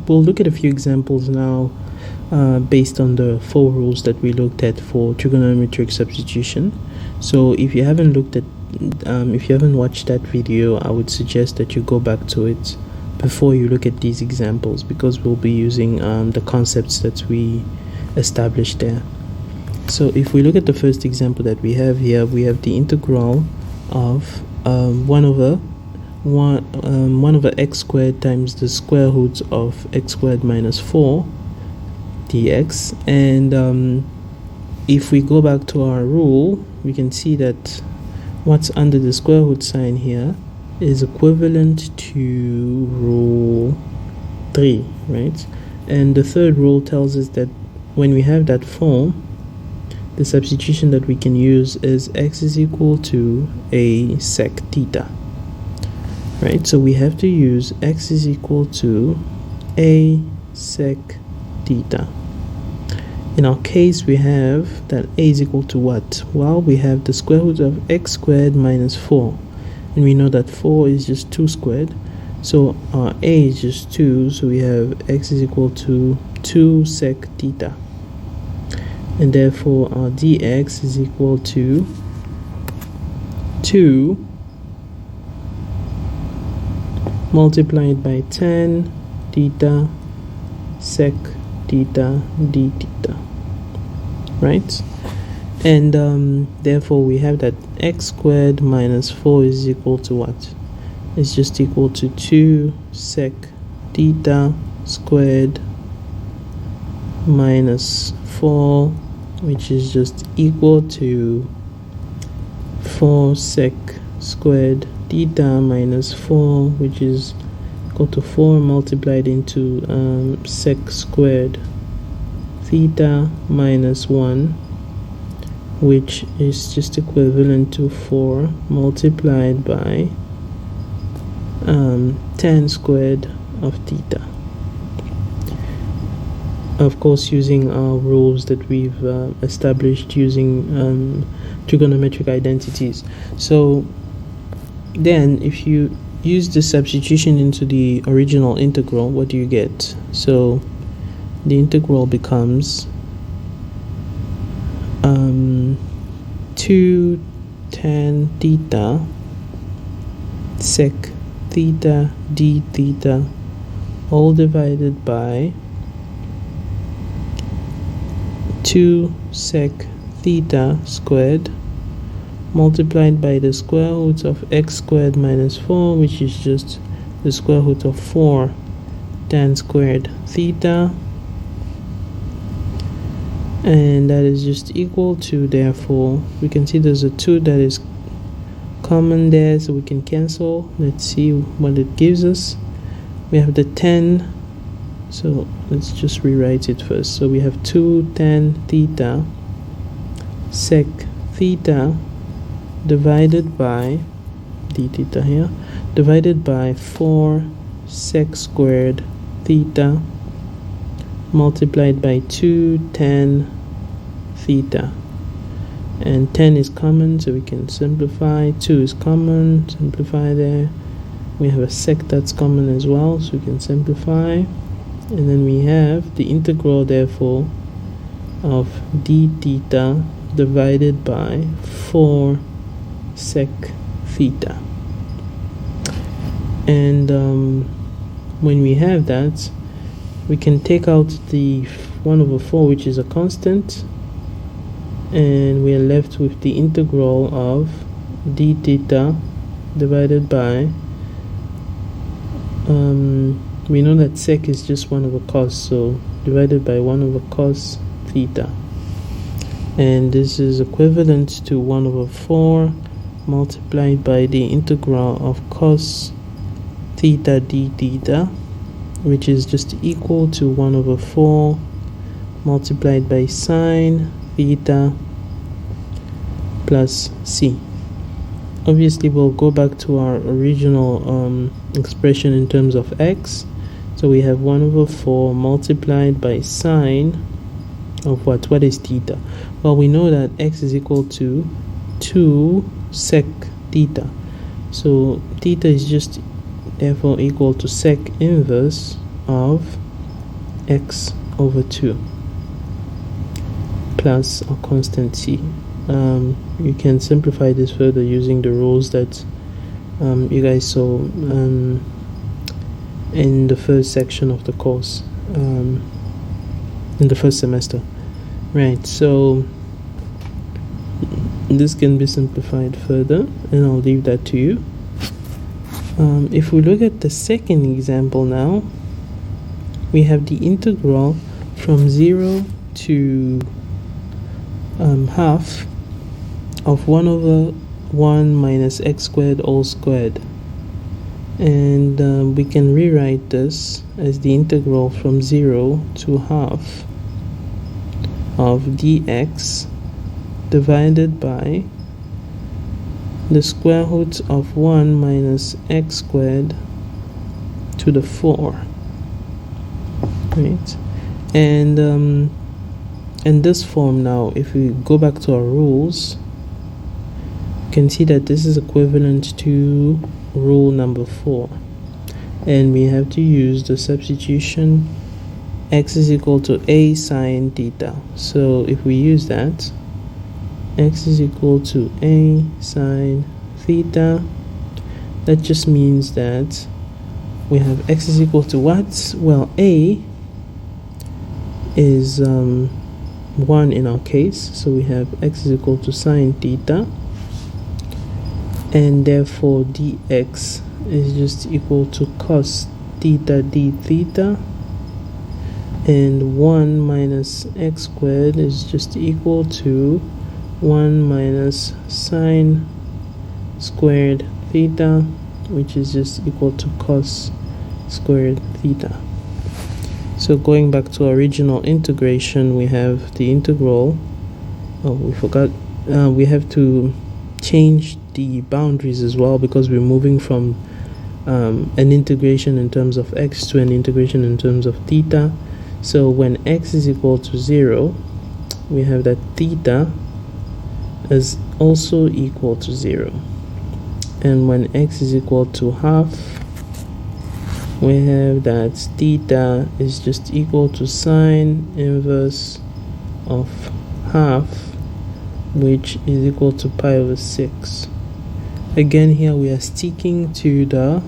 we'll look at a few examples now based on the 4 rules that we looked at for trigonometric substitution. So if you haven't watched that video, I would suggest that you go back to it before you look at these examples, because we'll be using the concepts that we established there. So if we look at the first example that we have here, we have the integral of 1 over x squared times the square root of x squared minus 4 dx. And if we go back to our rule, we can see that what's under the square root sign here is equivalent to rule 3, right? And the third rule tells us that when we have that form, the substitution that we can use is x is equal to a sec theta, right? So we have to use x is equal to a sec theta. In our case, we have that a is equal to what? Well, we have the square root of x squared minus 4. And we know that 4 is just 2 squared. So our a is just 2. So we have x is equal to 2 sec theta. And therefore our dx is equal to 2 multiplied by 10 theta sec theta d theta, right? And therefore we have that x squared minus 4 is equal to what? It's just equal to 2 sec theta squared minus 4, which is just equal to 4 sec squared theta minus 4, which is equal to 4 multiplied into sec squared theta minus 1, which is just equivalent to 4 multiplied by 10 squared of theta. Of course, using our rules that we've established using trigonometric identities. So then if you use the substitution into the original integral, what do you get? So the integral becomes 2 tan theta sec theta d theta all divided by 2 sec theta squared multiplied by the square root of x squared minus 4, which is just the square root of 4 tan squared theta, and that is just equal to, therefore we can see there's a 2 that is common there, so we can cancel. Let's see what it gives us. We have the 10, so let's just rewrite it first. So we have 2 tan theta sec theta divided by d theta here, divided by 4 sec squared theta multiplied by 2 tan theta. And 10 is common, so we can simplify. 2 is common, simplify there. We have a sec that's common as well, so we can simplify. And then we have the integral, therefore, of d theta divided by 4 sec theta. And when we have that, we can take out the 1 over 4, which is a constant, and we are left with the integral of d theta divided by we know that sec is just 1 over cos, so divided by 1 over cos theta, and this is equivalent to 1 over 4 multiplied by the integral of cos theta d theta, which is just equal to 1 over 4 multiplied by sine theta plus c. Obviously, we'll go back to our original expression in terms of x. So we have 1 over 4 multiplied by sine of what? What is theta? Well, we know that x is equal to 2 sec theta. So theta is just therefore equal to sec inverse of x over 2 plus our constant c. You can simplify this further using the rules that you guys saw in the first section of the course, in the first semester. Right, so this can be simplified further, and I'll leave that to you. If we look at the second example now, we have the integral from 0 to half of 1 over 1 minus x squared all squared. And we can rewrite this as the integral from 0 to half of dx divided by the square root of 1 minus x squared to the 4. Right? And in this form now, if we go back to our rules, you can see that this is equivalent to rule number 4, and we have to use the substitution x is equal to a sine theta. So if we use that, x is equal to a sine theta, that just means that we have x is equal to what? Well, a is 1 in our case, so we have x is equal to sine theta, and therefore dx is just equal to cos theta d theta, and 1 minus x squared is just equal to 1 minus sine squared theta, which is just equal to cos squared theta. So going back to original integration, we have the integral, we forgot, we have to change the boundaries as well, because we're moving from an integration in terms of x to an integration in terms of theta. So when x is equal to 0, we have that theta is also equal to 0. And when x is equal to half, we have that theta is just equal to sine inverse of half, which is equal to pi over 6. Again, here we are sticking to the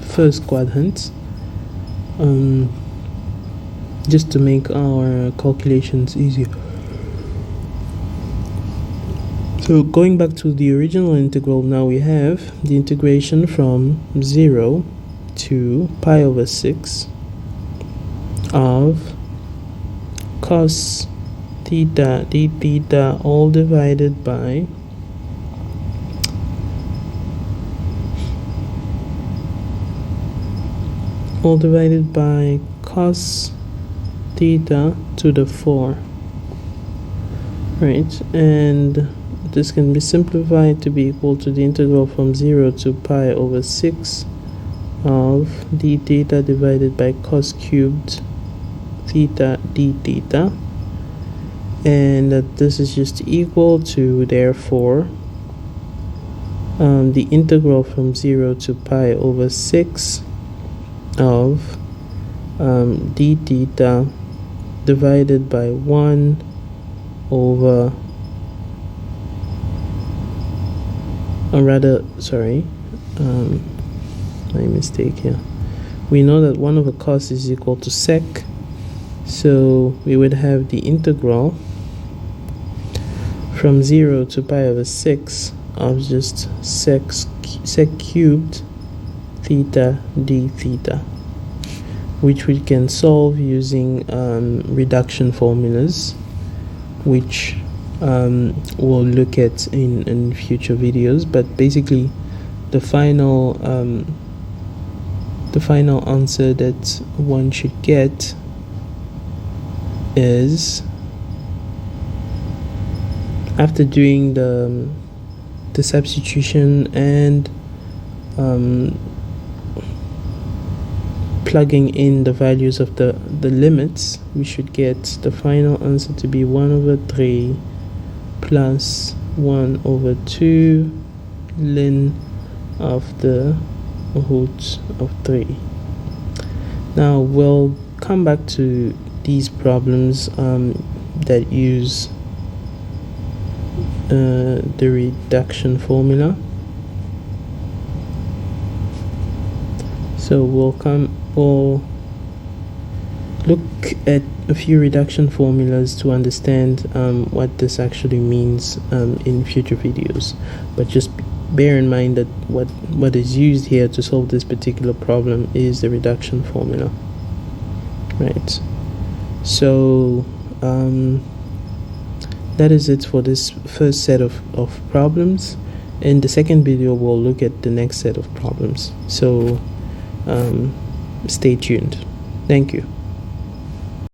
first quadrant, just to make our calculations easier. So going back to the original integral, now we have the integration from 0 to pi over 6 of cos theta d theta all divided by cos theta to the 4. Right, and this can be simplified to be equal to the integral from 0 to pi over 6 of d theta divided by cos cubed theta d theta, and that this is just equal to, therefore, the integral from 0 to pi over 6 of d theta divided by 1 over, my mistake here. We know that 1 over cos is equal to sec, so we would have the integral from 0 to pi over 6 of just sec cubed theta d theta, which we can solve using reduction formulas, which we'll look at in future videos. But basically the final answer that one should get is, after doing the substitution and plugging in the values of the limits, we should get the final answer to be 1 over 3 plus 1 over 2 ln of the root of 3. Now we'll come back to these problems that use the reduction formula. So we'll look at a few reduction formulas to understand what this actually means in future videos. But just bear in mind that what is used here to solve this particular problem is the reduction formula, right? So that is it for this first set of problems. In the second video, we'll look at the next set of problems. So stay tuned. Thank you.